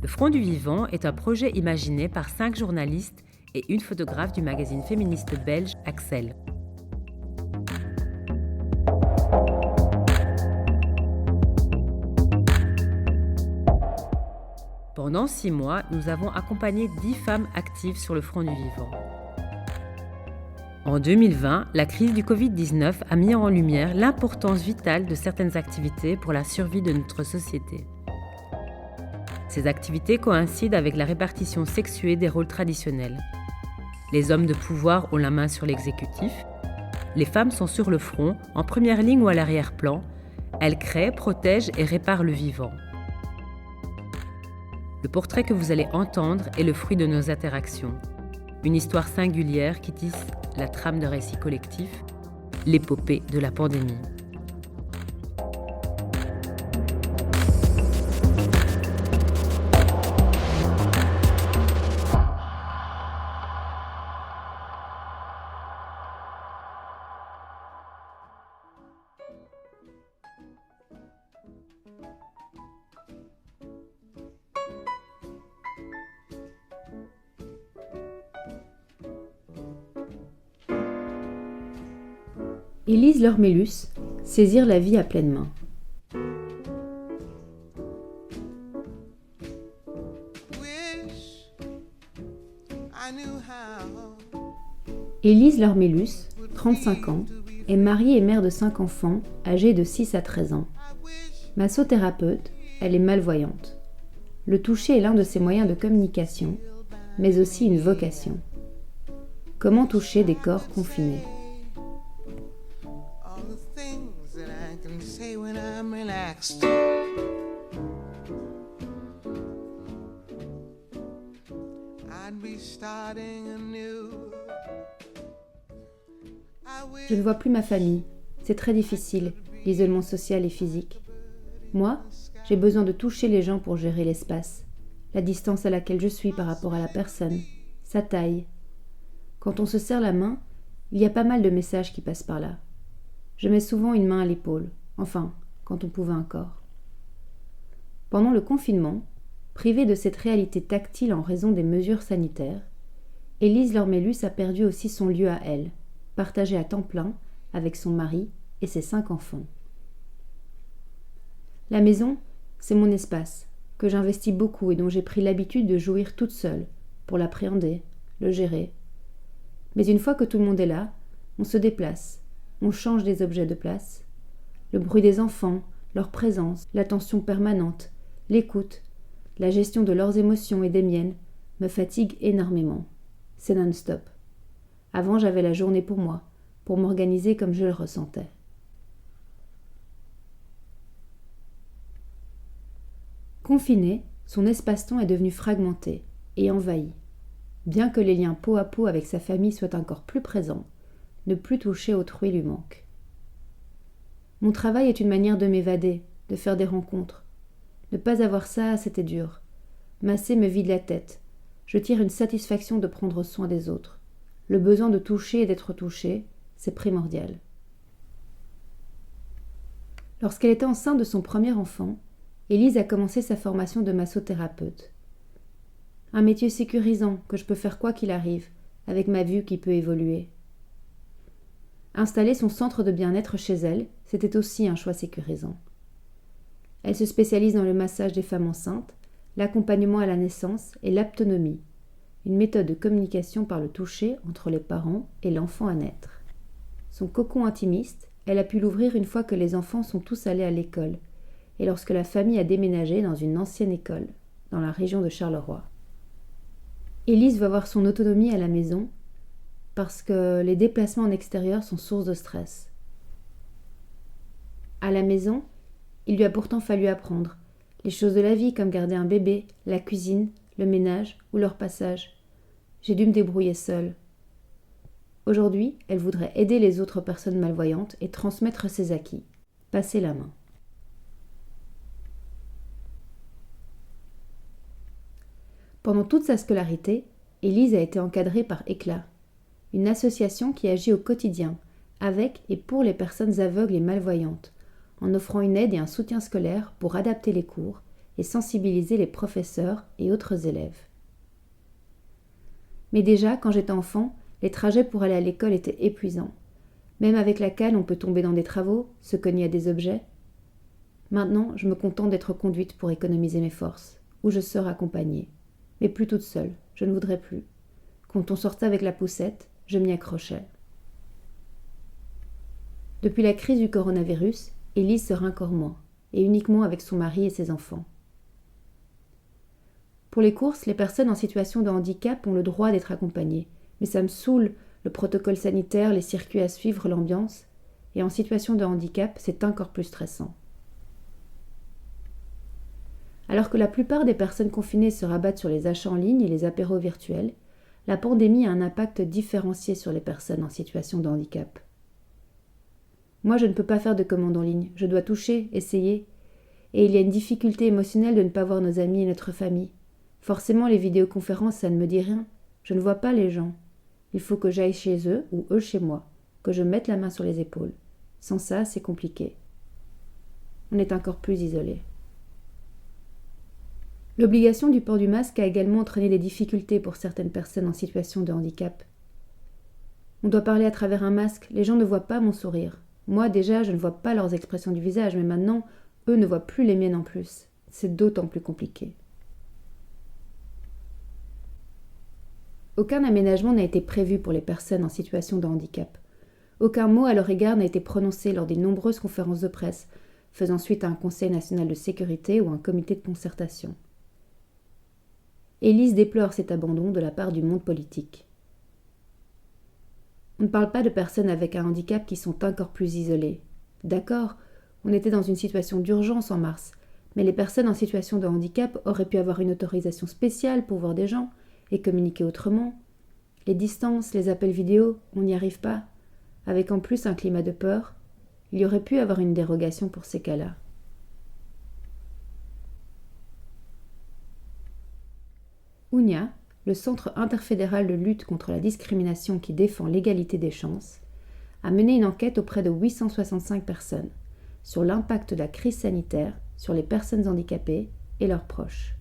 Le Front du Vivant est un projet imaginé par 5 journalistes et une photographe du magazine féministe belge Axel. Pendant 6 mois, nous avons accompagné 10 femmes actives sur le Front du Vivant. En 2020, la crise du Covid-19 a mis en lumière l'importance vitale de certaines activités pour la survie de notre société. Ces activités coïncident avec la répartition sexuée des rôles traditionnels. Les hommes de pouvoir ont la main sur l'exécutif. Les femmes sont sur le front, en première ligne ou à l'arrière-plan. Elles créent, protègent et réparent le vivant. Le portrait que vous allez entendre est le fruit de nos interactions. Une histoire singulière qui tisse la trame de récit collectif, l'épopée de la pandémie. Élise Lormélus, saisir la vie à pleine main. Élise Lormélus, 35 ans, est mariée et mère de 5 enfants, âgés de 6 à 13 ans. Massothérapeute, elle est malvoyante. Le toucher est l'un de ses moyens de communication, mais aussi une vocation. Comment toucher des corps confinés ? Je ne vois plus ma famille. C'est très difficile, l'isolement social et physique. Moi, j'ai besoin de toucher les gens pour gérer l'espace, la distance à laquelle je suis par rapport à la personne, sa taille. Quand on se serre la main, il y a pas mal de messages qui passent par là. Je mets souvent une main à l'épaule, enfin, quand on pouvait encore. Pendant le confinement, privée de cette réalité tactile en raison des mesures sanitaires, Élise Lormélus a perdu aussi son lieu à elle, partagé à temps plein avec son mari et ses 5 enfants. La maison, c'est mon espace, que j'investis beaucoup et dont j'ai pris l'habitude de jouir toute seule, pour l'appréhender, le gérer. Mais une fois que tout le monde est là, on se déplace, on change des objets de place. Le bruit des enfants, leur présence, l'attention permanente, l'écoute, la gestion de leurs émotions et des miennes me fatigue énormément. C'est non-stop. Avant, j'avais la journée pour moi, pour m'organiser comme je le ressentais. Confiné, son espace-temps est devenu fragmenté et envahi. Bien que les liens peau à peau avec sa famille soient encore plus présents, ne plus toucher autrui lui manque. Mon travail est une manière de m'évader, de faire des rencontres. Ne pas avoir ça, c'était dur. Masser me vide la tête. Je tire une satisfaction de prendre soin des autres. Le besoin de toucher et d'être touchée, c'est primordial. Lorsqu'elle était enceinte de son premier enfant, Élise a commencé sa formation de massothérapeute. Un métier sécurisant que je peux faire quoi qu'il arrive, avec ma vue qui peut évoluer. Installer son centre de bien-être chez elle, c'était aussi un choix sécurisant. Elle se spécialise dans le massage des femmes enceintes, l'accompagnement à la naissance et l'aptonomie, une méthode de communication par le toucher entre les parents et l'enfant à naître. Son cocon intimiste, elle a pu l'ouvrir une fois que les enfants sont tous allés à l'école et lorsque la famille a déménagé dans une ancienne école, dans la région de Charleroi. Élise va avoir son autonomie à la maison parce que les déplacements en extérieur sont source de stress. À la maison, il lui a pourtant fallu apprendre les choses de la vie comme garder un bébé, la cuisine, le ménage ou leur passage. J'ai dû me débrouiller seule. Aujourd'hui, elle voudrait aider les autres personnes malvoyantes et transmettre ses acquis. Passer la main. Pendant toute sa scolarité, Élise a été encadrée par Éclat, une association qui agit au quotidien avec et pour les personnes aveugles et malvoyantes, en offrant une aide et un soutien scolaire pour adapter les cours et sensibiliser les professeurs et autres élèves. Mais déjà, quand j'étais enfant, les trajets pour aller à l'école étaient épuisants. Même avec la cale, on peut tomber dans des travaux, se cogner à des objets. Maintenant, je me contente d'être conduite pour économiser mes forces, ou je serai accompagnée. Mais plus toute seule, je ne voudrais plus. Quand on sortait avec la poussette, je m'y accrochais. Depuis la crise du coronavirus, Élise sera encore moins, et uniquement avec son mari et ses enfants. Pour les courses, les personnes en situation de handicap ont le droit d'être accompagnées, mais ça me saoule, le protocole sanitaire, les circuits à suivre, l'ambiance, et en situation de handicap, c'est encore plus stressant. Alors que la plupart des personnes confinées se rabattent sur les achats en ligne et les apéros virtuels, la pandémie a un impact différencié sur les personnes en situation de handicap. Moi, je ne peux pas faire de commandes en ligne, je dois toucher, essayer, et il y a une difficulté émotionnelle de ne pas voir nos amis et notre famille. Forcément, les vidéoconférences, ça ne me dit rien, je ne vois pas les gens. Il faut que j'aille chez eux ou eux chez moi, que je mette la main sur les épaules. Sans ça, c'est compliqué. On est encore plus isolé. L'obligation du port du masque a également entraîné des difficultés pour certaines personnes en situation de handicap. On doit parler à travers un masque, les gens ne voient pas mon sourire. Moi, déjà, je ne vois pas leurs expressions du visage, mais maintenant, eux ne voient plus les miennes en plus. C'est d'autant plus compliqué. Aucun aménagement n'a été prévu pour les personnes en situation de handicap. Aucun mot à leur égard n'a été prononcé lors des nombreuses conférences de presse, faisant suite à un Conseil national de sécurité ou un comité de concertation. Élise déplore cet abandon de la part du monde politique. On ne parle pas de personnes avec un handicap qui sont encore plus isolées. D'accord, on était dans une situation d'urgence en mars, mais les personnes en situation de handicap auraient pu avoir une autorisation spéciale pour voir des gens et communiquer autrement. Les distances, les appels vidéo, on n'y arrive pas. Avec en plus un climat de peur, il y aurait pu avoir une dérogation pour ces cas-là. UNIA, le Centre interfédéral de lutte contre la discrimination qui défend l'égalité des chances, a mené une enquête auprès de 865 personnes sur l'impact de la crise sanitaire sur les personnes handicapées et leurs proches.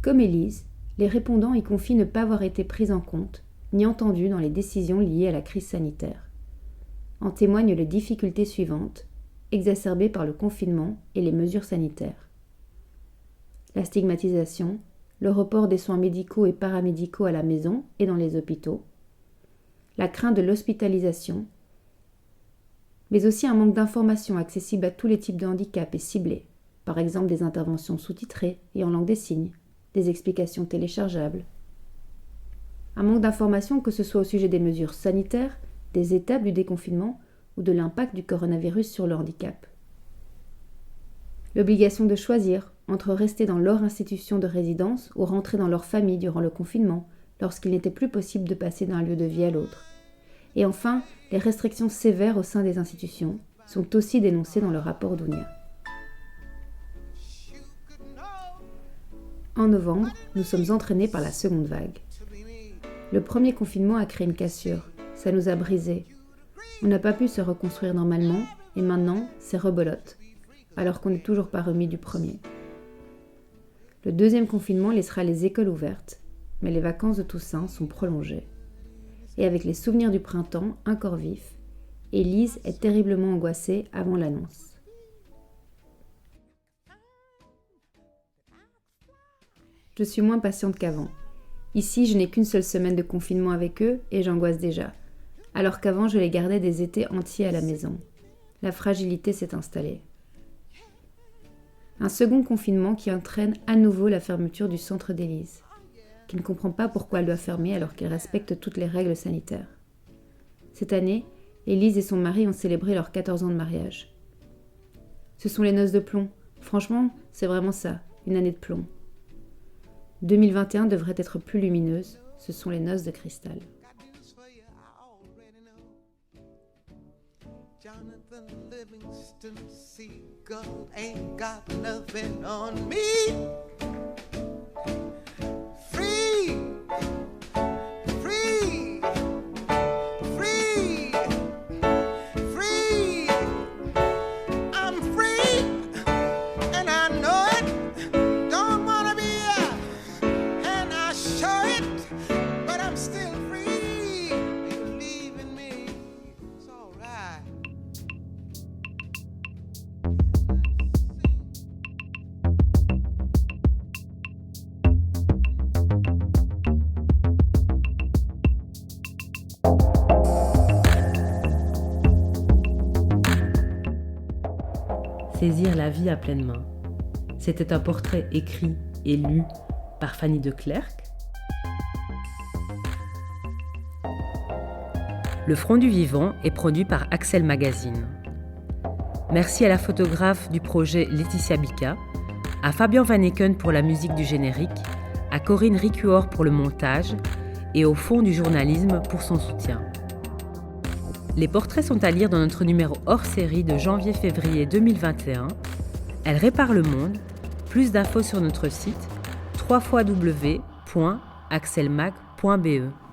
Comme Élise, les répondants y confient ne pas avoir été pris en compte ni entendus dans les décisions liées à la crise sanitaire. En témoignent les difficultés suivantes, exacerbées par le confinement et les mesures sanitaires. La stigmatisation, le report des soins médicaux et paramédicaux à la maison et dans les hôpitaux, la crainte de l'hospitalisation, mais aussi un manque d'informations accessibles à tous les types de handicap et ciblées, par exemple des interventions sous-titrées et en langue des signes, des explications téléchargeables. Un manque d'informations que ce soit au sujet des mesures sanitaires, des étapes du déconfinement ou de l'impact du coronavirus sur le handicap. L'obligation de choisir entre rester dans leur institution de résidence ou rentrer dans leur famille durant le confinement, lorsqu'il n'était plus possible de passer d'un lieu de vie à l'autre. Et enfin, les restrictions sévères au sein des institutions sont aussi dénoncées dans le rapport d'UNIA. En novembre, nous sommes entraînés par la seconde vague. Le premier confinement a créé une cassure, ça nous a brisés. On n'a pas pu se reconstruire normalement et maintenant, c'est rebelote, alors qu'on n'est toujours pas remis du premier. Le deuxième confinement laissera les écoles ouvertes, mais les vacances de Toussaint sont prolongées. Et avec les souvenirs du printemps encore vifs, Élise est terriblement angoissée avant l'annonce. Je suis moins patiente qu'avant. Ici, je n'ai qu'une seule semaine de confinement avec eux et j'angoisse déjà, alors qu'avant, je les gardais des étés entiers à la maison. La fragilité s'est installée. Un second confinement qui entraîne à nouveau la fermeture du centre d'Élise, qui ne comprend pas pourquoi elle doit fermer alors qu'elle respecte toutes les règles sanitaires. Cette année, Élise et son mari ont célébré leurs 14 ans de mariage. Ce sont les noces de plomb. Franchement, c'est vraiment ça, une année de plomb. 2021 devrait être plus lumineuse, ce sont les noces de cristal. Jonathan Livingston Seagull ain't got nothing on me. Free, free, free, free. I'm free. saisir la vie à pleine main. C'était un portrait écrit et lu par Fanny de Clercq. Le Front du Vivant est produit par Axel Magazine. Merci à la photographe du projet Laetitia Bica, à Fabian Van Eken pour la musique du générique, à Corinne Ricuor pour le montage et au Fonds du journalisme pour son soutien. Les portraits sont à lire dans notre numéro hors-série de janvier-février 2021. Elle répare le monde. Plus d'infos sur notre site www.axelmag.be.